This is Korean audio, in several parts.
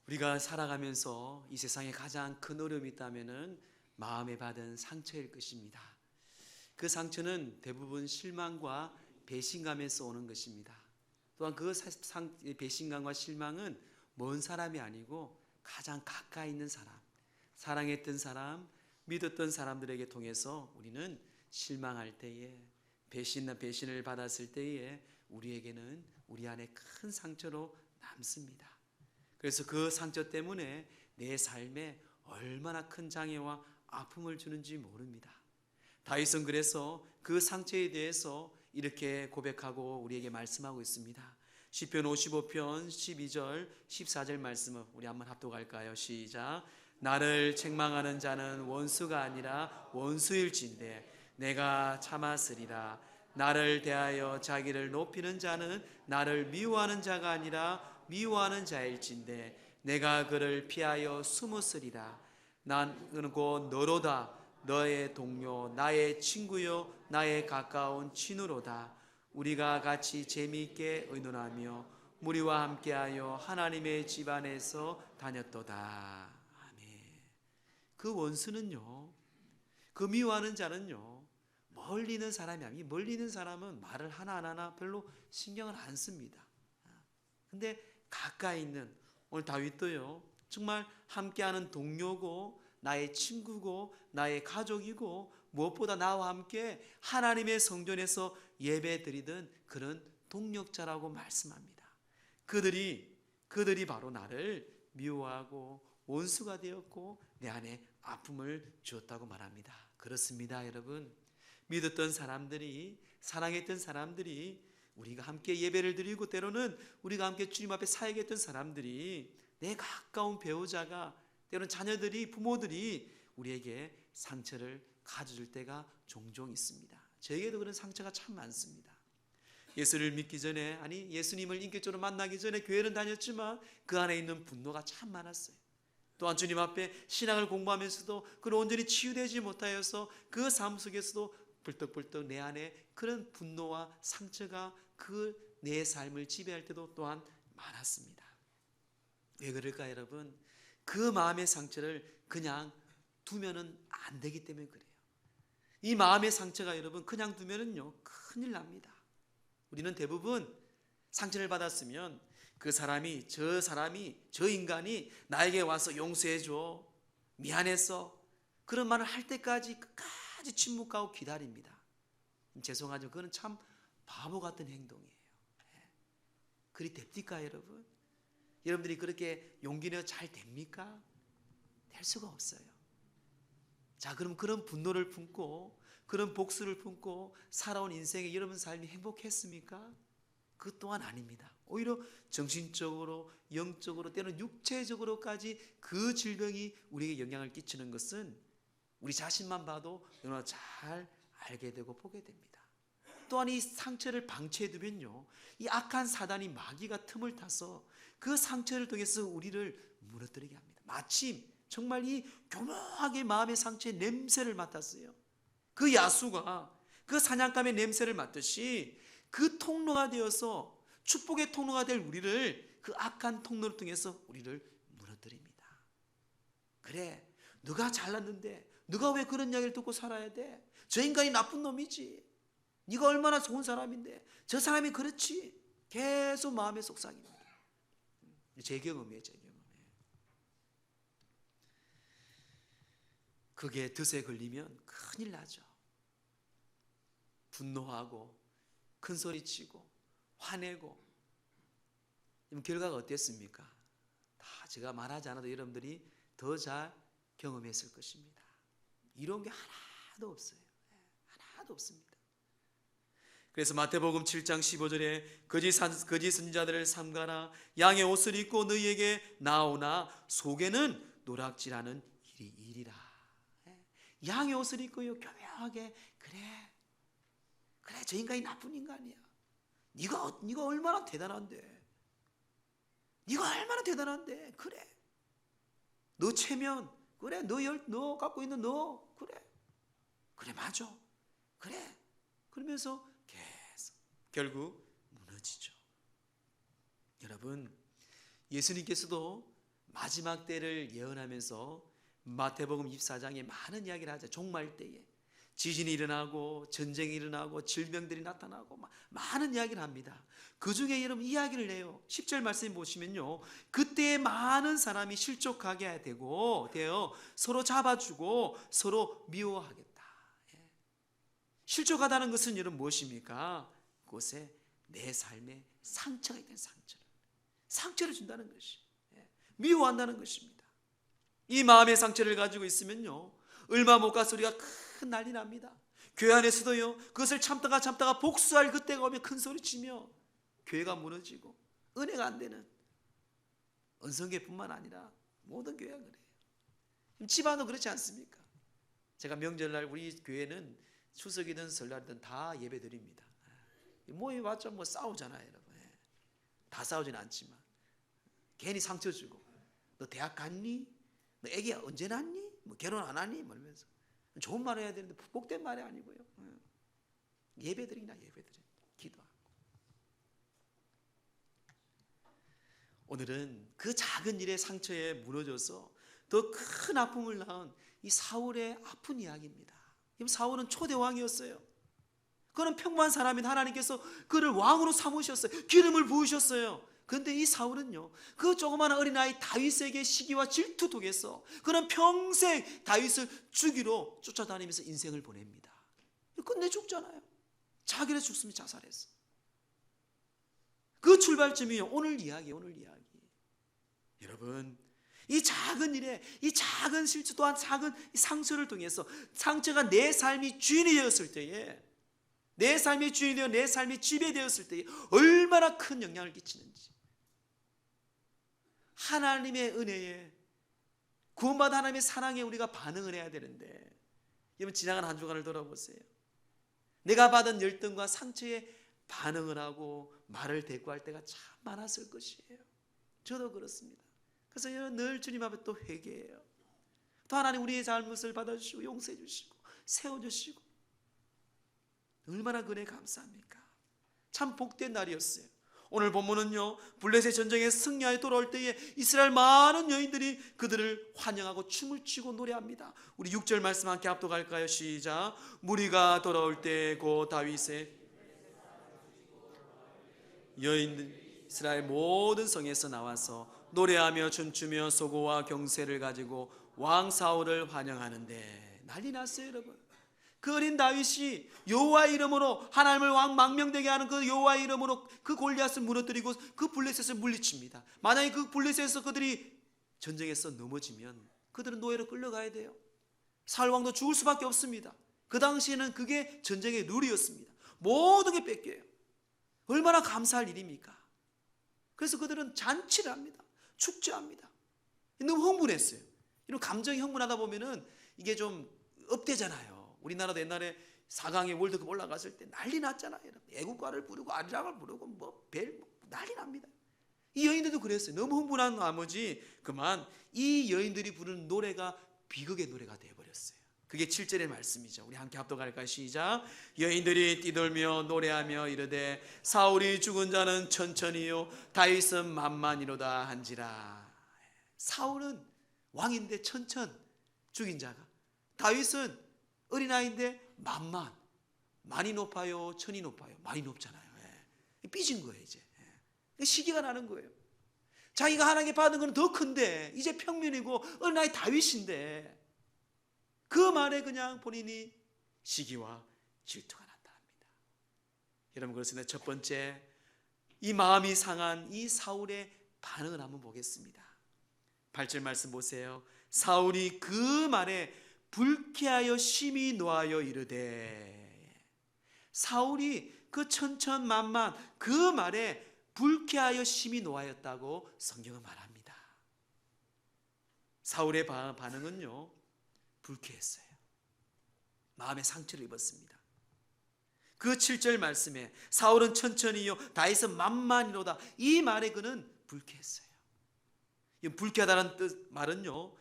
우리가 살아가면서 이 세상에 가장 큰 어려움이 있다면은 마음에 받은 상처일 것입니다. 그 상처는 대부분 실망과 배신감에서 오는 것입니다. 또한 그 배신감과 실망은 먼 사람이 아니고 가장 가까이 있는 사람, 사랑했던 사람, 믿었던 사람들에게 통해서 우리는 실망할 때에, 배신을 받았을 때에 우리에게는 우리 안에 큰 상처로 남습니다. 그래서 그 상처 때문에 내 삶에 얼마나 큰 장애와 아픔을 주는지 모릅니다. 다윗은 그래서 그 상처에 대해서 이렇게 고백하고 우리에게 말씀하고 있습니다. 시편 55편 12절 14절 말씀을 우리 한번 합독할까요? 시작. 나를 책망하는 자는 원수가 아니라 원수일진데 내가 참았으리라. 나를 대하여 자기를 높이는 자는 나를 미워하는 자가 아니라 미워하는 자일진데 내가 그를 피하여 숨었으리라. 나는 곧 너로다. 너의 동료, 나의 친구요, 나의 가까운 친구로다. 우리가 같이 재미있게 의논하며 무리와 함께하여 하나님의 집안에서 다녔도다. 아멘. 그 원수는요, 그 미워하는 자는요, 멀리 있는 사람이 아니에요. 멀리 있는 사람은 말을 하나하나 별로 신경을 안 씁니다. 근데 가까이 있는, 오늘 다윗도요, 정말 함께하는 동료고 나의 친구고 나의 가족이고 무엇보다 나와 함께 하나님의 성전에서 예배 드리던 그런 동력자라고 말씀합니다. 그들이 바로 나를 미워하고 원수가 되었고 내 안에 아픔을 주었다고 말합니다. 그렇습니다, 여러분. 믿었던 사람들이, 사랑했던 사람들이, 우리가 함께 예배를 드리고 때로는 우리가 함께 주님 앞에 사역했던 사람들이, 내 가까운 배우자가, 때로는 자녀들이, 부모들이 우리에게 상처를 가져줄 때가 종종 있습니다. 저에게도 그런 상처가 참 많습니다. 예수를 믿기 전에, 아니 예수님을 인격적으로 만나기 전에 교회는 다녔지만 그 안에 있는 분노가 참 많았어요. 또한 주님 앞에 신앙을 공부하면서도 그걸 온전히 치유되지 못하여서 그 삶 속에서도 불떡불떡 내 안에 그런 분노와 상처가 그 내 삶을 지배할 때도 또한 많았습니다. 왜 그럴까 여러분? 그 마음의 상처를 그냥 두면은 안 되기 때문에 그래요. 이 마음의 상처가 여러분 그냥 두면은요 큰일 납니다. 우리는 대부분 상처를 받았으면 그 사람이, 저 인간이 나에게 와서 용서해줘, 미안했어, 그런 말을 할 때까지 끝까지 침묵하고 기다립니다. 죄송하지만 그거는 참 바보 같은 행동이에요. 그리 됩니까 여러분? 여러분들이 그렇게 용기 내어 잘 됩니까? 될 수가 없어요. 자, 그럼 그런 분노를 품고 그런 복수를 품고 살아온 인생에 여러분 삶이 행복했습니까? 그것 또한 아닙니다. 오히려 정신적으로, 영적으로, 때로는 육체적으로까지 그 질병이 우리에게 영향을 끼치는 것은 우리 자신만 봐도 너무나 잘 알게 되고 보게 됩니다. 또한 이 상처를 방치해두면요, 이 악한 사단이, 마귀가 틈을 타서 그 상처를 통해서 우리를 무너뜨리게 합니다. 마침 정말 이 교묘하게 마음의 상처의 냄새를 맡았어요. 그 야수가 그 사냥감의 냄새를 맡듯이 그 통로가 되어서 축복의 통로가 될 우리를, 그 악한 통로를 통해서 우리를 무너뜨립니다. 그래, 너가 잘났는데 너가 왜 그런 이야기를 듣고 살아야 돼? 저 인간이 나쁜 놈이지. 네가 얼마나 좋은 사람인데 저 사람이 그렇지. 계속 마음에 속삭입니다. 제 경험이에요. 그게 덫에 걸리면 큰일 나죠. 분노하고 큰소리치고 화내고. 결과가 어땠습니까? 다 제가 말하지 않아도 여러분들이 더 잘 경험했을 것입니다. 이런 게 하나도 없어요. 하나도 없습니다. 그래서 마태복음 7장 15절에 거짓 선지자들을 삼가라. 양의 옷을 입고 너희에게 나오나 속에는 노략질하는 일이라. 양의 옷을 입고요, 교묘하게, 그래 저 인간이 나쁜 인간이야. 네가 얼마나 대단한데, 그래 너 체면, 그래 너 갖고 있는 너, 그래 맞아, 그래. 그러면서 계속 결국 무너지죠. 여러분, 예수님께서도 마지막 때를 예언하면서 마태복음 24장에 많은 이야기를 하죠. 종말 때에 지진이 일어나고 전쟁이 일어나고 질병들이 나타나고 많은 이야기를 합니다. 그 중에 여러분 이야기를 해요. 10절 말씀 보시면요, 그때 많은 사람이 실족하게 되어 서로 잡아주고 서로 미워하겠다. 실족하다는 것은 여러분 무엇입니까? 그곳에 내 삶에 상처가 있는 상처를 준다는 것이, 미워한다는 것입니다. 이 마음의 상처를 가지고 있으면요, 얼마 못 가서 우리가 큰 난리 납니다. 교회 안에서도요, 그것을 참다가 복수할 그때가 오면 큰 소리 치며 교회가 무너지고 은혜가 안 되는, 언성교회뿐만 아니라 모든 교회가 그래요. 집안도 그렇지 않습니까? 제가 명절날 우리 교회는 추석이든 설날이든 다 예배 드립니다. 모여봤자 싸우잖아요, 여러분. 다 싸우지는 않지만 괜히 상처 주고, 너 대학 갔니? 너 애기 언제 낳니? 결혼 안 하니? 이러면서 좋은 말 해야 되는데 복된 말이 아니고요. 예배드리나 기도하고. 오늘은 그 작은 일의 상처에 무너져서 더 큰 아픔을 낳은 이 사울의 아픈 이야기입니다. 사울은 초대 왕이었어요. 그는 평범한 사람인 하나님께서 그를 왕으로 삼으셨어요. 기름을 부으셨어요. 그런데 이 사울은요, 그 조그마한 어린아이 다윗에게 시기와 질투 독해서 그는 평생 다윗을 죽이러 쫓아다니면서 인생을 보냅니다. 끝내 죽잖아요. 자기를 죽으면 자살했어. 그 출발점이 오늘 이야기. 여러분, 이 작은 일에, 이 작은 실수 또한 작은 상처를 통해서 상처가 내 삶이 주인이 되었을 때에, 내 삶의 주인이 되어 내 삶이 지배되었을 때에 얼마나 큰 영향을 끼치는지. 하나님의 은혜에, 구원받은 하나님의 사랑에 우리가 반응을 해야 되는데, 여러분 지나간 한 주간을 돌아보세요. 내가 받은 열등과 상처에 반응을 하고 말을 대꾸할 때가 참 많았을 것이에요. 저도 그렇습니다. 그래서 늘 주님 앞에 또 회개해요. 또 하나님 우리의 잘못을 받아주시고 용서해 주시고 세워주시고, 얼마나 그래 감사합니까? 참 복된 날이었어요. 오늘 본문은요, 블레셋 전쟁에 승리하여 돌아올 때에 이스라엘 많은 여인들이 그들을 환영하고 춤을 추고 노래합니다. 우리 6절 말씀 함께 합독할까요? 시작. 무리가 돌아올 때 곧 다윗의 여인들 이스라엘 모든 성에서 나와서 노래하며 춤추며 소고와 경세를 가지고 왕 사울을 환영하는데 난리 났어요, 여러분. 그 어린 다윗이 여호와의 이름으로 하나님을 왕 망명되게 하는 그 여호와의 이름으로 그 골리앗을 무너뜨리고 그 블레셋을 물리칩니다. 만약에 그 블레셋에서 그들이 전쟁에서 넘어지면 그들은 노예로 끌려가야 돼요. 사울 왕도 죽을 수밖에 없습니다. 그 당시에는 그게 전쟁의 룰이었습니다. 모든 게 뺏겨요. 얼마나 감사할 일입니까? 그래서 그들은 잔치를 합니다. 축제합니다. 너무 흥분했어요. 이런 감정이 흥분하다 보면은 이게 좀 업되잖아요. 우리나라도 옛날에 4강에 월드컵 올라갔을 때 난리 났잖아요. 애국가를 부르고 아리랑을 부르고 난리 납니다. 이 여인들도 그랬어요. 너무 흥분한 나머지 그만 이 여인들이 부르는 노래가 비극의 노래가 되어버렸어요. 그게 7절의 말씀이죠. 우리 함께 합독할까요? 시작. 여인들이 뛰돌며 노래하며 이르되 사울이 죽은 자는 천천히요 다윗은 만만이로다 한지라. 사울은 왕인데 천천, 죽인 자가. 다윗은 어린아이인데 만만, 많이 높아요, 천이 높아요? 많이 높잖아요. 삐진 거예요. 이제 시기가 나는 거예요. 자기가 하나님께 받은 건 더 큰데 이제 평민이고 어린아이 다윗인데 그 말에 그냥 본인이 시기와 질투가 났다 합니다. 여러분, 그래서 첫 번째, 이 마음이 상한 이 사울의 반응을 한번 보겠습니다. 8절 말씀 보세요. 사울이 그 말에 불쾌하여 심히 노하여 이르되, 사울이 그 천천만만 그 말에 불쾌하여 심히 노하였다고 성경은 말합니다. 사울의 반응은요, 불쾌했어요. 마음의 상처를 입었습니다. 그 7절 말씀에 사울은 천천히요 다윗은 만만이로다, 이 말에 그는 불쾌했어요. 이 불쾌하다는 뜻 말은요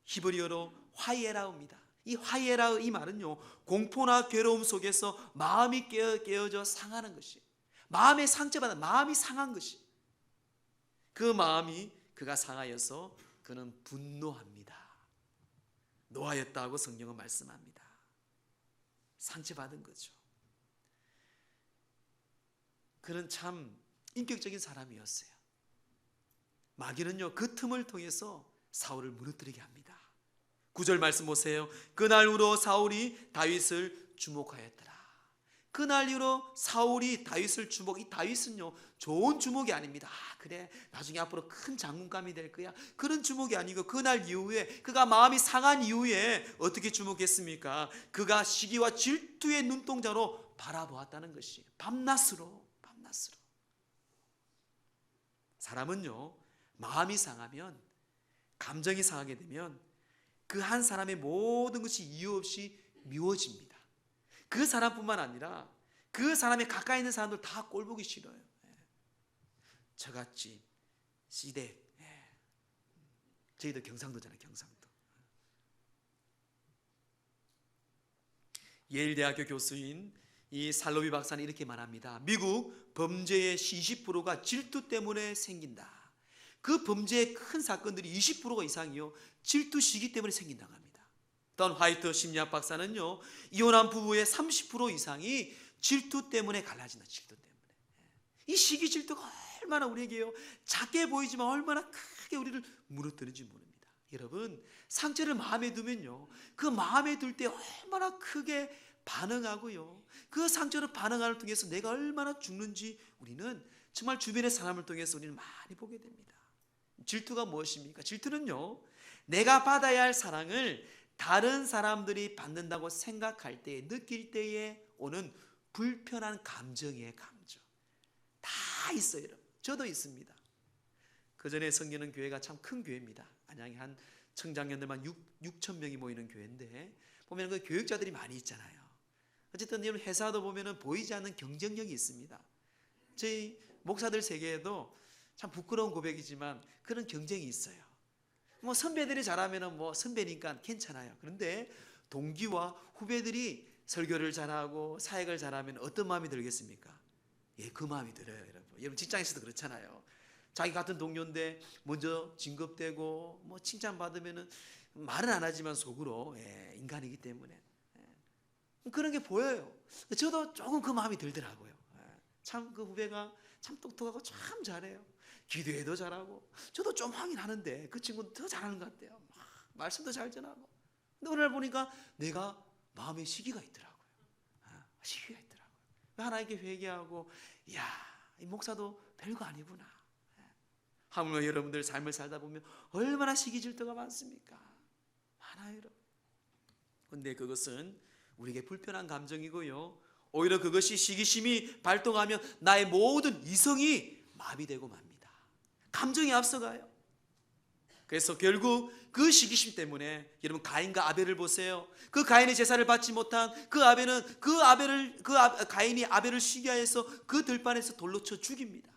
히브리어로 화이에라우입니다. 이 화이에라우 이 말은요 공포나 괴로움 속에서 마음이 깨어져 상하는 것이, 마음의 상처받은 마음이 상한 것이, 그 마음이 그가 상하여서 그는 분노합니다. 노하였다고 성경은 말씀합니다. 상처받은 거죠. 그는 참 인격적인 사람이었어요. 마귀는요, 그 틈을 통해서 사울을 무너뜨리게 합니다. 9절 말씀 보세요. 그날 후로 사울이 다윗을 주목하였더라. 그날 이후로 사울이 다윗을 주목. 이 다윗은요, 좋은 주목이 아닙니다. 그래, 나중에 앞으로 큰 장군감이 될 거야. 그런 주목이 아니고, 그날 이후에, 그가 마음이 상한 이후에 어떻게 주목했습니까? 그가 시기와 질투의 눈동자로 바라보았다는 것이 밤낮으로. 사람은요, 마음이 상하면, 감정이 상하게 되면 그 한 사람의 모든 것이 이유 없이 미워집니다. 그 사람뿐만 아니라 그 사람의 가까이 있는 사람들 다 꼴보기 싫어요. 저같이 시댁, 저희도 경상도잖아요. 경상도. 예일대학교 교수인 이 살로비 박사는 이렇게 말합니다. 미국 범죄의 20%가 질투 때문에 생긴다. 그 범죄의 큰 사건들이 20% 이상이요, 질투 시기 때문에 생긴다고 합니다. 던 화이트 심리학 박사는요, 이혼한 부부의 30% 이상이 질투 때문에 갈라진다. 질투 때문에. 이 시기 질투가 얼마나 우리에게요, 작게 보이지만 얼마나 크게 우리를 무너뜨리는지 모릅니다. 여러분, 상처를 마음에 두면요, 그 마음에 둘 때 얼마나 크게 반응하고요, 그 상처를 반응하는 통해서 내가 얼마나 죽는지 우리는 정말 주변의 사람을 통해서 우리는 많이 보게 됩니다. 질투가 무엇입니까? 질투는요, 내가 받아야 할 사랑을 다른 사람들이 받는다고 생각할 때, 느낄 때에 오는 불편한 감정이에요. 감정. 다 있어요, 여러분. 저도 있습니다. 그 전에 섬기는 교회가 참 큰 교회입니다. 안양에 한 청장년들만 6천 명이 모이는 교회인데, 보면 그 교육자들이 많이 있잖아요. 어쨌든 여러분, 회사도 보면은 보이지 않는 경쟁력이 있습니다. 저희 목사들 세계에도 참 부끄러운 고백이지만 그런 경쟁이 있어요. 뭐 선배들이 잘하면은 뭐 선배니까 괜찮아요. 그런데 동기와 후배들이 설교를 잘하고 사역을 잘하면 어떤 마음이 들겠습니까? 예, 그 마음이 들어요, 여러분. 여러분 직장에서도 그렇잖아요. 자기 같은 동료인데 먼저 진급되고 뭐 칭찬받으면은 말은 안 하지만 속으로, 인간이기 때문에 그런 게 보여요. 저도 조금 그 마음이 들더라고요. 참 그 후배가 참 똑똑하고 참 잘해요. 기도해도 잘하고, 저도 좀 하긴 하는데 그 친구는 더 잘하는 것 같아요. 말씀도 잘 전하고. 근데 오늘 하니까 내가 마음에 시기가 있더라고요. 시기가 있더라고요. 하나님께 회개하고, 이야, 이 목사도 별거 아니구나. 하물며 여러분들 삶을 살다 보면 얼마나 시기 질투가 많습니까? 많아요, 여러분. 근데 그것은 우리에게 불편한 감정이고요, 오히려 그것이 시기심이 발동하면 나의 모든 이성이 마비되고 맙니다. 감정이 앞서가요. 그래서 결국 그 시기심 때문에 여러분, 가인과 아벨을 보세요. 그 가인의 제사를 받지 못한 가인이 아벨을 시기하여서 그 들판에서 돌로 쳐 죽입니다.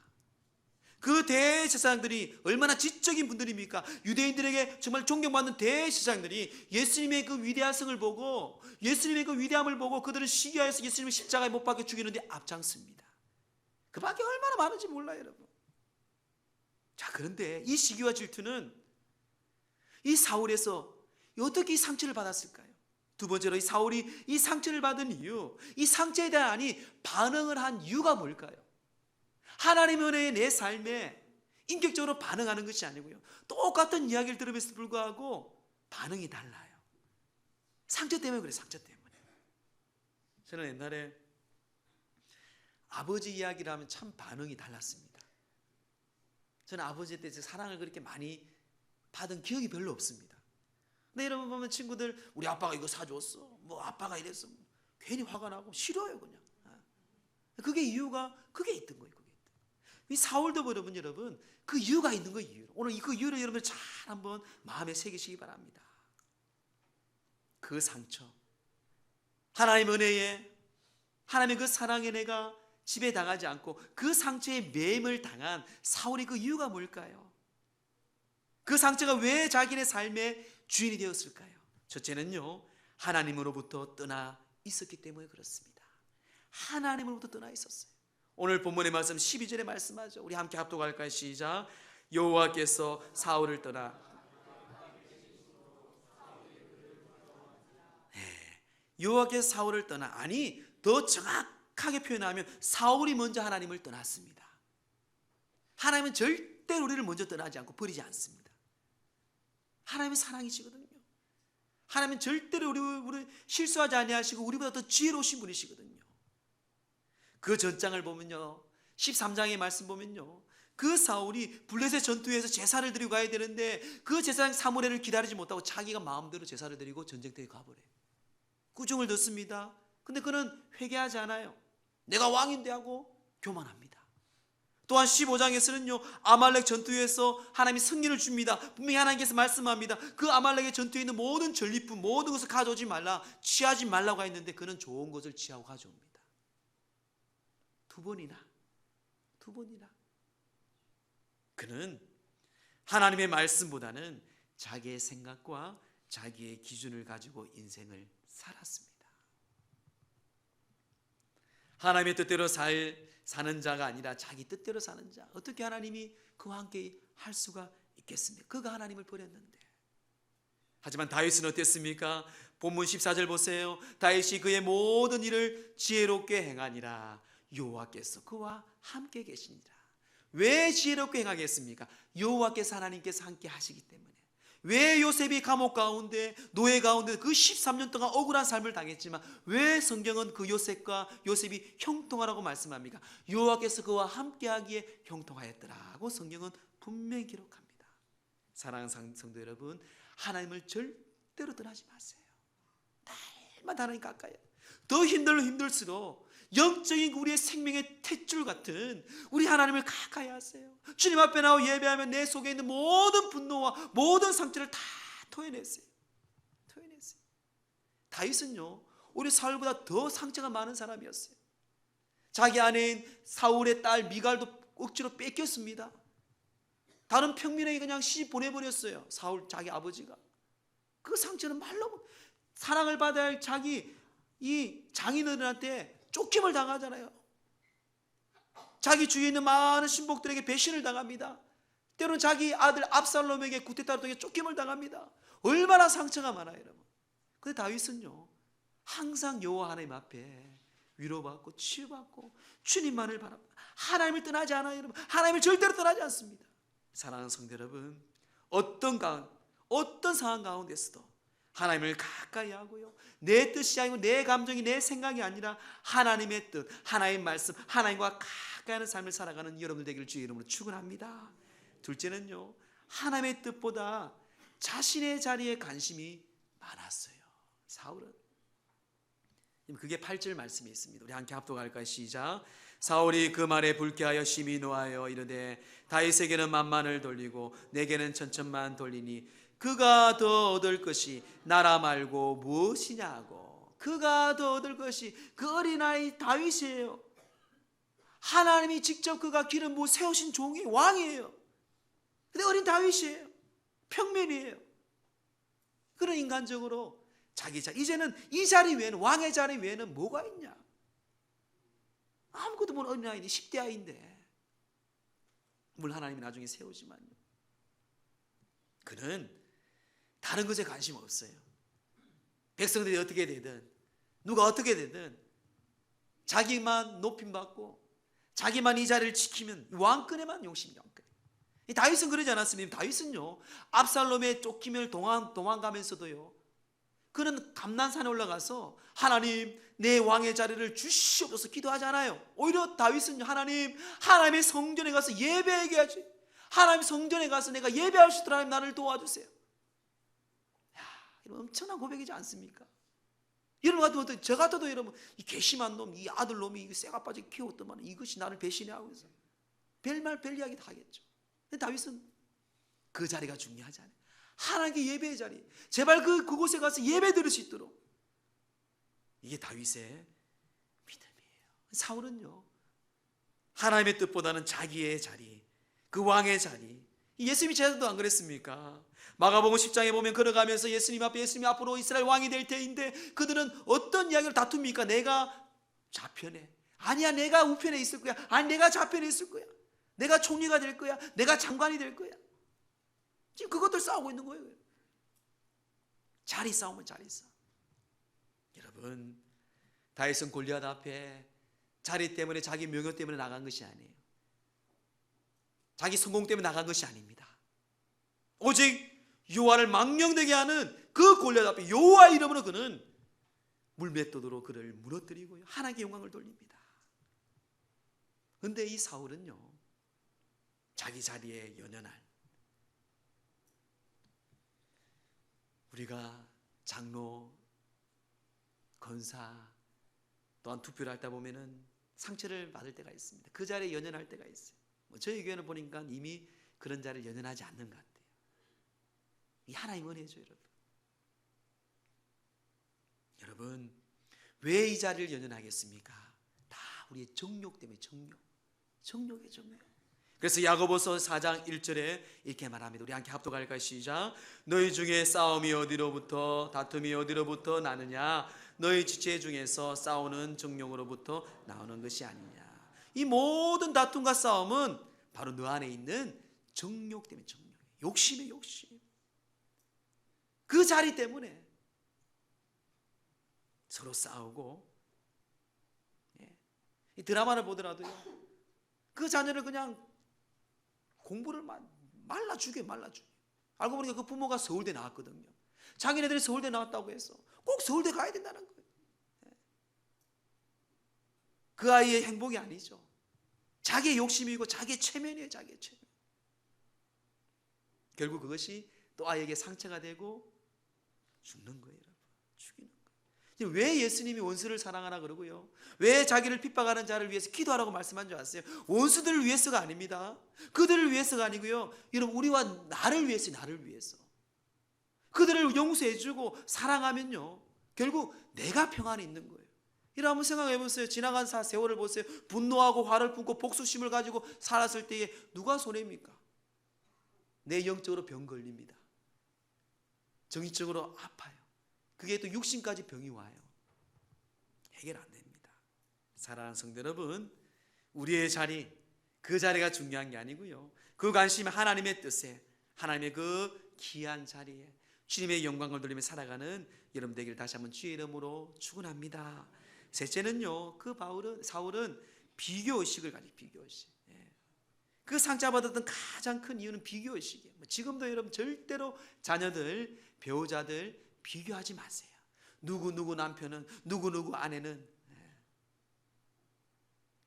그 대제사장들이 얼마나 지적인 분들입니까? 유대인들에게 정말 존경받는 대제사장들이 예수님의 그 위대하성을 보고, 예수님의 그 위대함을 보고 그들을 시기하여서 예수님을 십자가에 못 박혀 죽이는데 앞장섭니다. 그 밖에 얼마나 많은지 몰라요, 여러분. 자, 그런데 이 시기와 질투는 이 사울에서 어떻게 이 상처를 받았을까요? 두 번째로, 이 사울이 이 상처를 받은 이유, 이 상처에 대한 반응을 한 이유가 뭘까요? 하나님의 은혜에 내 삶에 인격적으로 반응하는 것이 아니고요, 똑같은 이야기를 들으면서도 불구하고 반응이 달라요. 상처 때문에 그래요. 상처 때문에. 저는 옛날에 아버지 이야기를 하면 참 반응이 달랐습니다. 저는 아버지 때 사랑을 그렇게 많이 받은 기억이 별로 없습니다. 근데 여러분 보면 친구들, 우리 아빠가 이거 사줬어, 뭐 아빠가 이랬어, 괜히 화가 나고 싫어요, 그냥. 그게 이유가 그게 있던 거예요. 이 사울도 여러분 그 이유가 있는 거예요. 오늘 그 이유를 여러분 잘 한번 마음에 새기시기 바랍니다. 그 상처, 하나님의 은혜에, 하나님의 그 사랑에 내가 지배당하지 않고 그 상처에 매임을 당한 사울이 그 이유가 뭘까요? 그 상처가 왜 자기네 삶의 주인이 되었을까요? 첫째는요, 하나님으로부터 떠나 있었기 때문에 그렇습니다. 하나님으로부터 떠나 있었어요. 오늘 본문의 말씀 12절에 말씀하죠. 우리 함께 합독할까요? 시작. 여호와께서 사울을 떠나 여호와께서 사울을 떠나, 아니 더 정확하게 표현하면 사울이 먼저 하나님을 떠났습니다. 하나님은 절대로 우리를 먼저 떠나지 않고 버리지 않습니다. 하나님은 사랑이시거든요. 하나님은 절대로 우리 실수하지 아니하시고 우리보다 더 지혜로우신 분이시거든요. 그 전장을 보면요, 13장의 말씀 보면요, 그 사울이 블레셋 전투에서 제사를 드리고 가야 되는데 그 제사장 사무엘을 기다리지 못하고 자기가 마음대로 제사를 드리고 전쟁터에 가버려요. 꾸중을 듣습니다. 근데 그는 회개하지 않아요. 내가 왕인데 하고 교만합니다. 또한 15장에서는요, 아말렉 전투에서 하나님이 승리를 줍니다. 분명히 하나님께서 말씀합니다. 그 아말렉의 전투에 있는 모든 전리품, 모든 것을 가져오지 말라, 취하지 말라고 했는데 그는 좋은 것을 취하고 가져옵니다. 두 번이나. 그는 하나님의 말씀보다는 자기의 생각과 자기의 기준을 가지고 인생을 살았습니다. 하나님의 뜻대로 사는 자가 아니라 자기 뜻대로 사는 자, 어떻게 하나님이 그와 함께 할 수가 있겠습니까? 그가 하나님을 버렸는데. 하지만 다윗은 어땠습니까? 본문 14절 보세요. 다윗이 그의 모든 일을 지혜롭게 행하니라 여호와께서 그와 함께 계시니라. 왜 지혜롭게 행하겠습니까? 여호와께서 하나님께서 함께 하시기 때문에. 왜 요셉이 감옥 가운데, 노예 가운데 그 13년 동안 억울한 삶을 당했지만 왜 성경은 그 요셉이 형통하라고 말씀합니까? 여호와께서 그와 함께하기에 형통하였더라고 성경은 분명히 기록합니다. 사랑하는 성도 여러분, 하나님을 절대로 떠나지 마세요. 날마다 하나님 가까이. 더 힘들수록 영적인 우리의 생명의 탯줄 같은 우리 하나님을 가까이 하세요. 주님 앞에 나와 예배하면 내 속에 있는 모든 분노와 모든 상처를 다 토해냈어요. 다윗은요, 우리 사울보다 더 상처가 많은 사람이었어요. 자기 아내인 사울의 딸 미갈도 억지로 뺏겼습니다. 다른 평민에게 그냥 시집 보내버렸어요. 사울 자기 아버지가. 그 상처는 말로, 사랑을 받아야 할 자기 이 장인어른한테 쫓김을 당하잖아요. 자기 주위에 있는 많은 신복들에게 배신을 당합니다. 때로는 자기 아들 압살롬에게 구테타를 통해 쫓김을 당합니다. 얼마나 상처가 많아요, 여러분. 그런데 다윗은요, 항상 여호와 하나님 앞에 위로받고 치유받고 주님만을 바랍니다. 하나님을 떠나지 않아요, 여러분. 하나님을 절대로 떠나지 않습니다. 사랑하는 성도 여러분, 어떤 상황 가운데서도 하나님을 가까이 하고요, 내 뜻이 아니고 내 감정이 내 생각이 아니라 하나님의 뜻, 하나님의 말씀, 하나님과 가까이 하는 삶을 살아가는 여러분들 되기를 주의 이름으로 축원합니다. 둘째는요, 하나님의 뜻보다 자신의 자리에 관심이 많았어요. 사울은. 그게 8절 말씀이 있습니다. 우리 함께 합독할까요? 시작. 사울이 그 말에 불쾌하여 심히 노하여 이르되 다윗에게는 만만을 돌리고 내게는 천천만 돌리니 그가 더 얻을 것이 나라 말고 무엇이냐고. 그가 더 얻을 것이 그 어린아이 다윗이에요. 하나님이 직접 그가 기름 부어 세우신 종이 왕이에요. 근데 어린 다윗이에요. 평민이에요. 그런 인간적으로 자기 자리, 이제는 이 자리 외에는, 왕의 자리 외에는 뭐가 있냐. 아무것도 모르는 어린아이니 10대 아이인데 물론 하나님이 나중에 세우지만요, 그는 다른 것에 관심 없어요. 백성들이 어떻게 되든 누가 어떻게 되든 자기만 높임받고 자기만 이 자리를 지키면 왕권에만 용심이 왕권. 다윗은 그러지 않았습니다. 다윗은요, 압살롬의 쫓김을 도망가면서도요, 그는 감난산에 올라가서 하나님 내 왕의 자리를 주시옵소서 기도하잖아요. 오히려 다윗은 하나님의 성전에 가서 예배하게 하지. 하나님 성전에 가서 내가 예배할 수 있도록 하나님 나를 도와주세요. 이런 엄청난 고백이지 않습니까? 여러분 같으면, 저 같아도 여러분, 이 괘씸한 놈, 이 아들놈이 쇠가 빠져 키웠더만 이것이 나를 배신하고 있어. 별말 별 이야기 다 하겠죠. 근데 다윗은 그 자리가 중요하지 않아요. 하나님께 예배의 자리, 제발 그곳에 가서 예배 드릴 수 있도록. 이게 다윗의 믿음이에요. 사울은요, 하나님의 뜻보다는 자기의 자리, 그 왕의 자리. 예수님이 제자도 안 그랬습니까? 마가복음 10장에 보면 걸어가면서 예수님 앞으로 이스라엘 왕이 될 때인데 그들은 어떤 이야기를 다툽니까? 내가 좌편에, 아니야 내가 우편에 있을 거야, 아니 내가 좌편에 있을 거야, 내가 총리가 될 거야, 내가 장관이 될 거야. 지금 그것들 싸우고 있는 거예요. 자리 싸움은 자리 싸움. 여러분, 다윗은 골리앗 앞에 자리 때문에, 자기 명예 때문에 나간 것이 아니에요. 자기 성공 때문에 나간 것이 아닙니다. 오직 여호와를 망령되게 하는 그 골리앗 앞에 여호와 이름으로 그는 물맷돌로 그를 무너뜨리고요, 하나님께 영광을 돌립니다. 그런데 이 사울은요, 자기 자리에 연연할, 우리가 장로, 권사 또한 투표를 할 때 보면은 상처를 받을 때가 있습니다. 그 자리에 연연할 때가 있어요. 저희 교회는 보니까 이미 그런 자리를 연연하지 않는 것 같아요. 이 하나님 은혜죠, 여러분. 여러분, 왜 이 자리를 연연하겠습니까? 다 우리의 정욕 때문에. 정욕이에요, 정욕. 그래서 야고보서 4장 1절에 이렇게 말합니다. 우리 함께 합독할까요? 시작. 너희 중에 싸움이 어디로부터, 다툼이 어디로부터 나느냐? 너희 지체 중에서 싸우는 정욕으로부터 나오는 것이 아니냐. 이 모든 다툼과 싸움은 바로 너 안에 있는 정욕 때문에. 정욕, 욕심이에요, 욕심. 그 자리 때문에 서로 싸우고, 이 드라마를 보더라도요, 그 자녀를 그냥 공부를 말라주게. 알고 보니까 그 부모가 서울대 나왔거든요. 자기네들이 서울대 나왔다고 해서 꼭 서울대 가야 된다는 거예요. 그 아이의 행복이 아니죠. 자기의 욕심이고 자기의 체면이에요. 자기의 체면. 결국 그것이 또 아이에게 상처가 되고 죽는 거예요. 죽이는 거예요. 왜 예수님이 원수를 사랑하라 그러고요, 왜 자기를 핍박하는 자를 위해서 기도하라고 말씀한 줄 아세요? 원수들을 위해서가 아닙니다. 그들을 위해서가 아니고요, 여러분, 우리와 나를 위해서. 나를 위해서 그들을 용서해주고 사랑하면요, 결국 내가 평안이 있는 거예요. 이런 한번 생각해 보세요. 지나간 세월을 보세요. 분노하고 화를 품고 복수심을 가지고 살았을 때에 누가 손해입니까? 내 영적으로 병 걸립니다. 정신적으로 아파요. 그게 또 육신까지 병이 와요. 해결 안 됩니다. 사랑하는 성도 여러분, 우리의 자리, 그 자리가 중요한 게 아니고요, 그 관심이 하나님의 뜻에, 하나님의 그 귀한 자리에 주님의 영광을 돌리며 살아가는 여러분 되기를 다시 한번 주의 이름으로 축원합니다. 셋째는요, 사울은 비교의식을 가지고, 비교의식. 그 상처받았던 가장 큰 이유는 비교의식이에요. 지금도 여러분 절대로 자녀들, 배우자들 비교하지 마세요. 누구 남편은, 누구 아내는.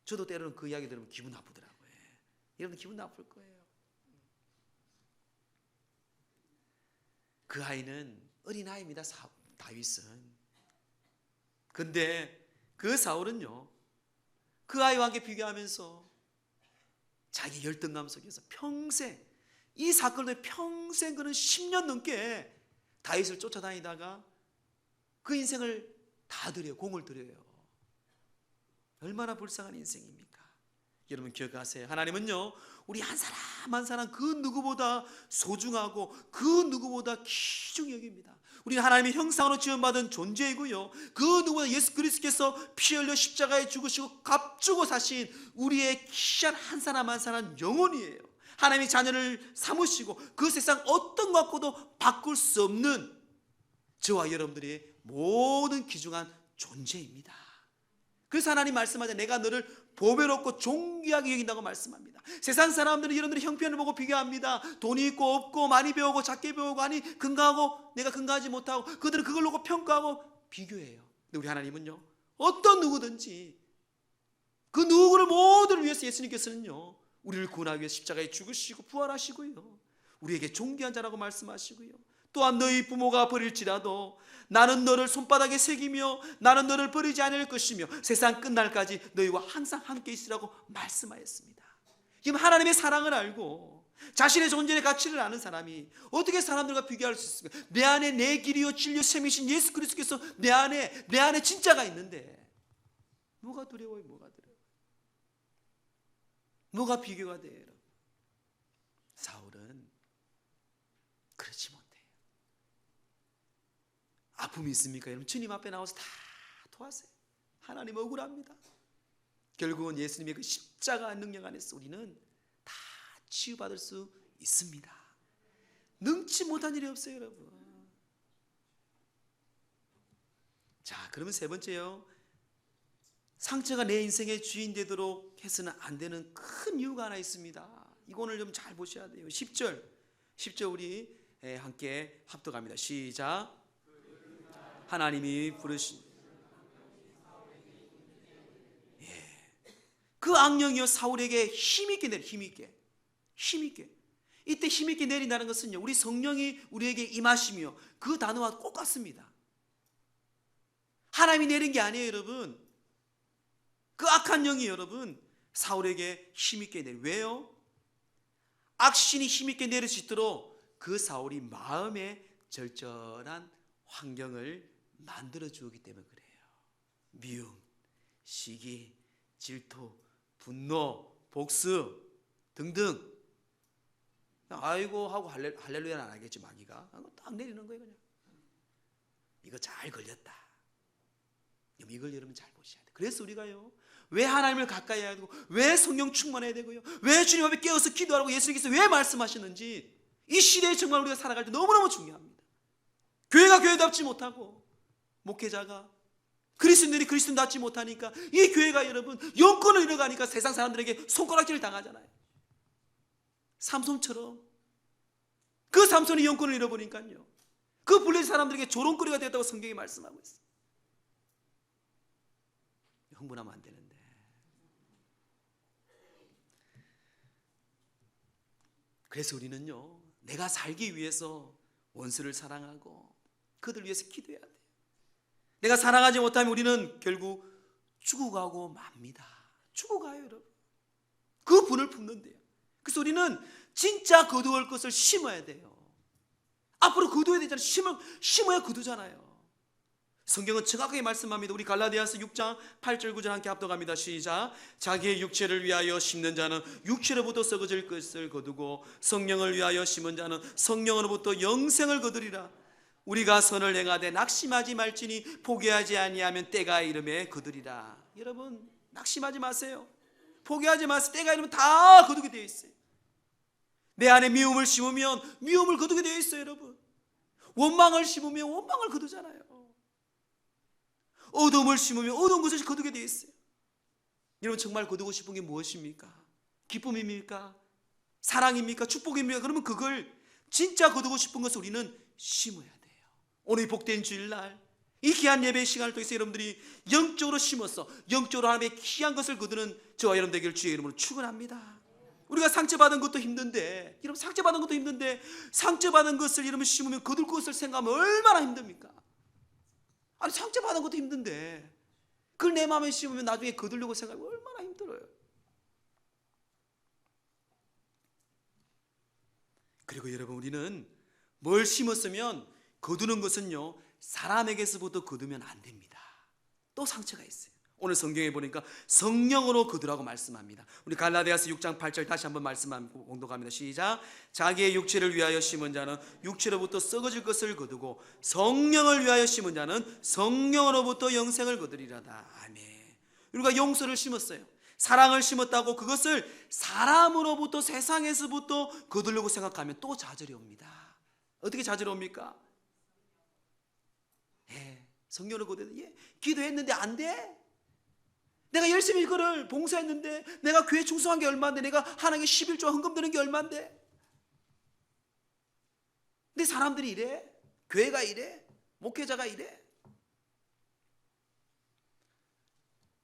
저도 때로는 그 이야기 들으면 기분 나쁘더라고요. 여러분 기분 나쁠 거예요. 그 아이는 어린아이입니다. 다윗은. 근데 그 사울은요, 그 아이와 함께 비교하면서 자기 열등감 속에서 평생, 이 사건을 평생, 그는 10년 넘게 다윗을 쫓아다니다가 그 인생을 다 들여요. 공을 들여요. 얼마나 불쌍한 인생입니까? 여러분 기억하세요. 하나님은요, 우리 한 사람 한 사람 그 누구보다 소중하고 그 누구보다 귀중히 여깁니다. 우리는 하나님의 형상으로 지음받은 존재이고요, 그 누구보다 예수 그리스도께서 피 흘려 십자가에 죽으시고 값주고 사신 우리의 귀한 한 사람 한 사람 영혼이에요. 하나님이 자녀를 삼으시고 그 세상 어떤 것과도 바꿀 수 없는 저와 여러분들의 모든 귀중한 존재입니다. 그래서 하나님 말씀하자, 내가 너를 보배롭고 존귀하게 여긴다고 말씀합니다. 세상 사람들은 여러분들의 형편을 보고 비교합니다. 돈이 있고 없고, 많이 배우고 작게 배우고, 아니 건강하고 내가 건강하지 못하고, 그들은 그걸 놓고 평가하고 비교해요. 근데 우리 하나님은요, 어떤 누구든지 그 누구를 모두를 위해서 예수님께서는요, 우리를 구원하기 위해 십자가에 죽으시고 부활하시고요, 우리에게 존귀한 자라고 말씀하시고요, 또한 너희 부모가 버릴지라도 나는 너를 손바닥에 새기며 나는 너를 버리지 않을 것이며 세상 끝날까지 너희와 항상 함께 있으라고 말씀하였습니다. 지금 하나님의 사랑을 알고 자신의 존재의 가치를 아는 사람이 어떻게 사람들과 비교할 수 있습니까? 내 안에 내 길이요 진리요 셈이신 예수 그리스도께서 내 안에 진짜가 있는데 뭐가 두려워요? 뭐가 비교가 돼요? 여러분? 사울은 그렇지 못해요. 아픔이 있습니까? 여러분 주님 앞에 나와서 다 도와세요. 하나님 억울합니다. 결국은 예수님의 그 십자가 능력 안에서 우리는 다 치유받을 수 있습니다. 능치 못한 일이 없어요, 여러분. 자, 그러면 세 번째요. 상처가 내 인생의 주인 되도록 해서는 안 되는 큰 이유가 하나 있습니다. 이거를 좀 잘 보셔야 돼요. 10절 우리 함께 합독합니다. 시작. 하나님이 부르신 그 악령이요 사울에게 힘있게 내려 힘있게 이때 힘있게 내린다는 것은요 우리 성령이 우리에게 임하시며 그 단어와 똑같습니다. 하나님이 내린 게 아니에요 여러분. 그 악한 영이 여러분 사울에게 힘있게 내려 왜요? 악신이 힘있게 내릴 수 있도록 그 사울이 마음에 절절한 환경을 만들어 주었기 때문에 그래요. 미움, 시기, 질투, 분노, 복수 등등. 아이고 하고 할렐루야는 안 하겠지 마귀가. 딱 내리는 거예요 그냥. 이거 잘 걸렸다. 이걸 여러분 잘 보셔야 돼요. 그래서 우리가요 왜 하나님을 가까이 해야 되고 왜 성령 충만해야 되고요 왜 주님 앞에 깨어서 기도하라고 예수님께서 왜 말씀하시는지 이 시대에 정말 우리가 살아갈 때 너무너무 중요합니다. 교회가 교회답지 못하고 목회자가 그리스도인들이 그리스도인답지 못하니까 이 교회가 여러분 영권을 잃어가니까 세상 사람들에게 손가락질을 당하잖아요. 삼손처럼 그 삼손이 영권을 잃어버리니까요 그 블레셋 사람들에게 조롱거리가 되었다고 성경이 말씀하고 있어요. 흥분하면 안 되는데. 그래서 우리는요 내가 살기 위해서 원수를 사랑하고 그들 위해서 기도해야 돼요. 내가 사랑하지 못하면 우리는 결국 죽어가고 맙니다. 죽어가요 여러분. 그 분을 품는데요. 그래서 우리는 진짜 거두을 것을 심어야 돼요. 앞으로 거두어야 되잖아요. 심어야 거두잖아요. 성경은 정확하게 말씀합니다. 우리 갈라디아서 6장 8절 9절 함께 합독합니다. 시작. 자기의 육체를 위하여 심는 자는 육체로부터 썩어질 것을 거두고 성령을 위하여 심은 자는 성령으로부터 영생을 거두리라. 우리가 선을 행하되 낙심하지 말지니 포기하지 아니하면 때가 이름에 거두리라. 여러분 낙심하지 마세요. 포기하지 마세요. 때가 이르면 다 거두게 되어 있어요. 내 안에 미움을 심으면 미움을 거두게 되어 있어요 여러분. 원망을 심으면 원망을 거두잖아요. 어둠을 심으면 어두운 것을 거두게 되어 있어요. 여러분 정말 거두고 싶은 게 무엇입니까? 기쁨입니까? 사랑입니까? 축복입니까? 그러면 그걸 진짜 거두고 싶은 것을 우리는 심어야 돼요. 오늘 복된 주일날 이 귀한 예배의 시간을 통해서 여러분들이 영적으로 심어서 영적으로 하나님의 귀한 것을 거두는 저와 여러분 되기를 주의 이름으로 축원합니다. 우리가 상처받은 것도 힘든데 여러분 상처받은 것도 힘든데 상처받은 것을 여러분 심으면 거둘 것을 생각하면 얼마나 힘듭니까? 아니 상처받은 것도 힘든데 그걸 내 마음에 심으면 나중에 거두려고 생각하면 얼마나 힘들어요. 그리고 여러분 우리는 뭘 심었으면 거두는 것은요 사람에게서부터 거두면 안 됩니다. 또 상처가 있어요. 오늘 성경에 보니까 성령으로 거두라고 말씀합니다. 우리 갈라디아서 6장 8절 다시 한번 말씀하고 공독합니다. 시작. 자기의 육체를 위하여 심은 자는 육체로부터 썩어질 것을 거두고 성령을 위하여 심은 자는 성령으로부터 영생을 거두리라다. 아멘. 우리가 용서를 심었어요. 사랑을 심었다고 그것을 사람으로부터 세상에서부터 거두려고 생각하면 또 좌절이 옵니다. 어떻게 좌절이 옵니까? 성령으로 거두는데 기도했는데 안 돼? 내가 열심히 이거를 봉사했는데 내가 교회 충성한 게 얼마인데 내가 하나님께 11조 헌금 드는 게 얼마인데 근데 사람들이 이래? 교회가 이래? 목회자가 이래?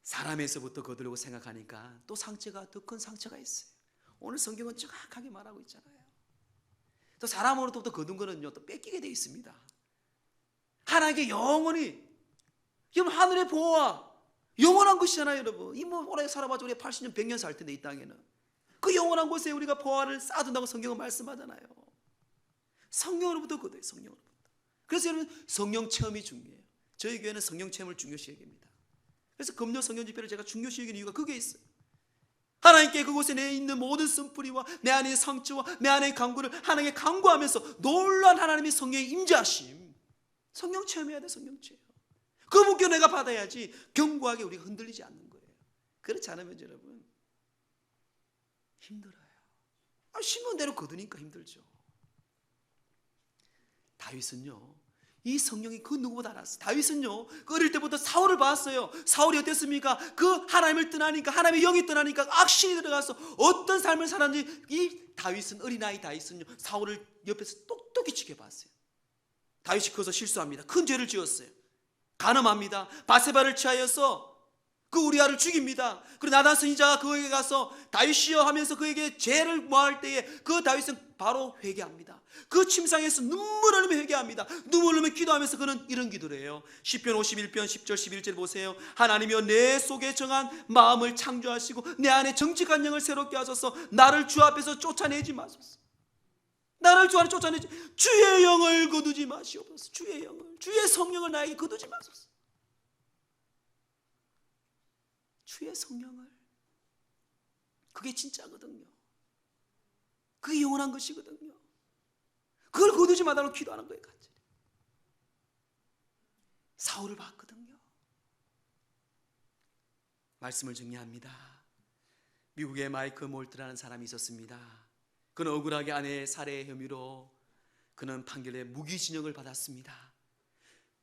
사람에서부터 거두려고 생각하니까 또 상처가 더 큰 상처가 있어요. 오늘 성경은 정확하게 말하고 있잖아요. 또 사람으로부터 거둔 거는요 또 뺏기게 돼 있습니다. 하나님께 영원히 여러분 하늘의 보호와 영원한 것이잖아요 여러분. 이 뭐 오래 살아봐도 우리 80년 100년 살 텐데 이 땅에는 그 영원한 곳에 우리가 보화를 쌓아둔다고 성경은 말씀하잖아요. 성령으로부터 거둬요. 성령으로부터. 그래서 여러분 성령 체험이 중요해요. 저희 교회는 성령 체험을 중요시 여깁니다. 그래서 금요 성령 집회를 제가 중요시 여기는 이유가 그게 있어요. 하나님께 그곳에 내 있는 모든 쓴뿌리와 내 안의 상처와 내 안의 강구를 하나님께 강구하면서 놀라운 하나님의 성령의 임재하심 성령 체험해야 돼. 성령 체험. 그 목표 내가 받아야지 견고하게 우리가 흔들리지 않는 거예요. 그렇지 않으면 여러분 힘들어요. 심은 대로 거두니까 힘들죠. 다윗은요 이 성령이 그 누구보다 알았어요. 다윗은요, 그 어릴 때부터 사울을 봤어요. 사울이 어땠습니까? 그 하나님을 떠나니까, 하나님의 영이 떠나니까 악신이 들어가서 어떤 삶을 살았는지, 이 다윗은, 어린아이 다윗은요, 사울을 옆에서 똑똑히 지켜봤어요. 다윗이 커서 실수합니다. 큰 죄를 지었어요. 간음합니다. 바세바를 취하여서 그 우리아를 죽입니다. 그리고 나단 선지자가 그에게 가서 다윗이여 하면서 그에게 죄를 모할 때에 그 다윗은 바로 회개합니다. 그 침상에서 눈물을 흘리며 회개합니다. 눈물을 흘리며 기도하면서 그는 이런 기도를 해요. 시편 51편 10절 11절 보세요. 하나님이여 내 속에 정한 마음을 창조하시고 내 안에 정직한 영을 새롭게 하소서. 나를 주 앞에서 쫓아내지 마소서. 나를 주 안에 쫓아내지, 주의 영을 거두지 마시옵소서. 주의 영을, 주의 성령을 나에게 거두지 마소서. 주의 성령을, 그게 진짜거든요. 그게 영원한 것이거든요. 그걸 거두지 말라고 기도하는 거예요. 간절히. 사울을 봤거든요. 말씀을 정리합니다. 미국에 마이크 몰트라는 사람이 있었습니다. 그는 억울하게 아내의 살해 혐의로 그는 판결에 무기징역을 받았습니다.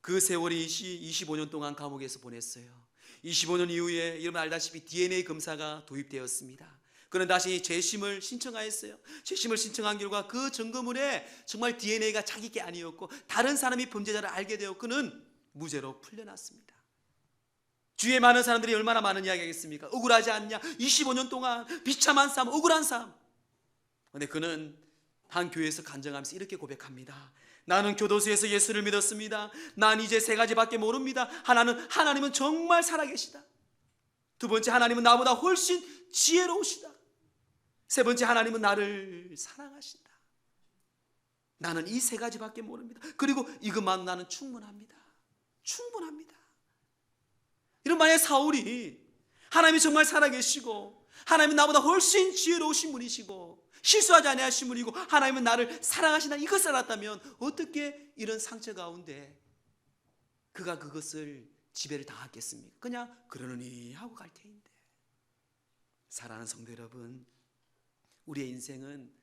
그 세월이 25년 동안 감옥에서 보냈어요. 25년 이후에 여러분 알다시피 DNA 검사가 도입되었습니다. 그는 다시 재심을 신청하였어요. 재심을 신청한 결과 그 증거물에 정말 DNA가 자기 게 아니었고 다른 사람이 범죄자를 알게 되어 그는 무죄로 풀려났습니다. 주위에 많은 사람들이 얼마나 많은 이야기 하겠습니까? 억울하지 않냐? 25년 동안 비참한 삶, 억울한 삶. 그런데 그는 한 교회에서 간증하면서 이렇게 고백합니다. 나는 교도소에서 예수를 믿었습니다. 난 이제 세 가지밖에 모릅니다. 하나는 하나님은 정말 살아계시다. 두 번째, 하나님은 나보다 훨씬 지혜로우시다. 세 번째, 하나님은 나를 사랑하신다. 나는 이 세 가지밖에 모릅니다. 그리고 이것만 나는 충분합니다. 충분합니다. 이런 만약에 사울이 하나님이 정말 살아계시고 하나님은 나보다 훨씬 지혜로우신 분이시고 실수하지 아니하신 분이고 하나님은 나를 사랑하신다, 이것을 알았다면 어떻게 이런 상처 가운데 그가 그것을 지배를 당하겠습니까? 그냥 그러느니 하고 갈 테인데. 사랑하는 성도 여러분, 우리의 인생은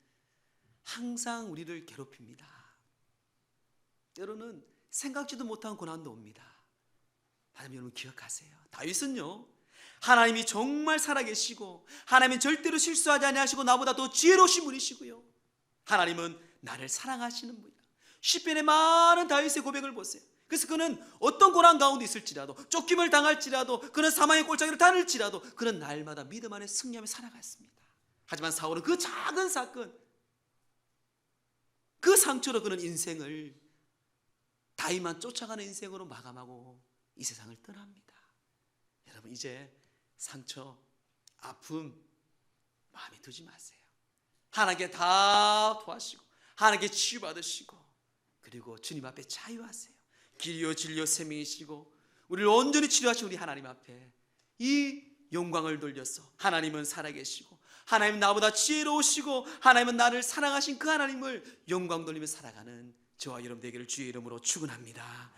항상 우리를 괴롭힙니다. 때로는 생각지도 못한 고난도 옵니다. 하나님, 여러분 기억하세요. 다윗은요, 하나님이 정말 살아계시고 하나님은 절대로 실수하지 아니하시고 나보다 더 지혜로우신 분이시고요, 하나님은 나를 사랑하시는 분이다. 시편의 많은 다윗의 고백을 보세요. 그래서 그는 어떤 고난 가운데 있을지라도, 쫓김을 당할지라도, 그는 사망의 꼴짜기를 다닐지라도 그는 날마다 믿음 안에 승리하며 살아갔습니다. 하지만 사울은 그 작은 사건, 그 상처로 그는 인생을 다윗만 쫓아가는 인생으로 마감하고 이 세상을 떠납니다. 여러분, 이제 상처, 아픔 마음에 두지 마세요. 하나님께 다 도와시고 하나님께 치유받으시고 그리고 주님 앞에 자유하세요. 길이요 진리요 생명이시고 우리를 온전히 치료하신 우리 하나님 앞에 이 영광을 돌려서, 하나님은 살아계시고 하나님은 나보다 지혜로우시고 하나님은 나를 사랑하신 그 하나님을 영광 돌리며 살아가는 저와 여러분 되기를 주의 이름으로 축원합니다.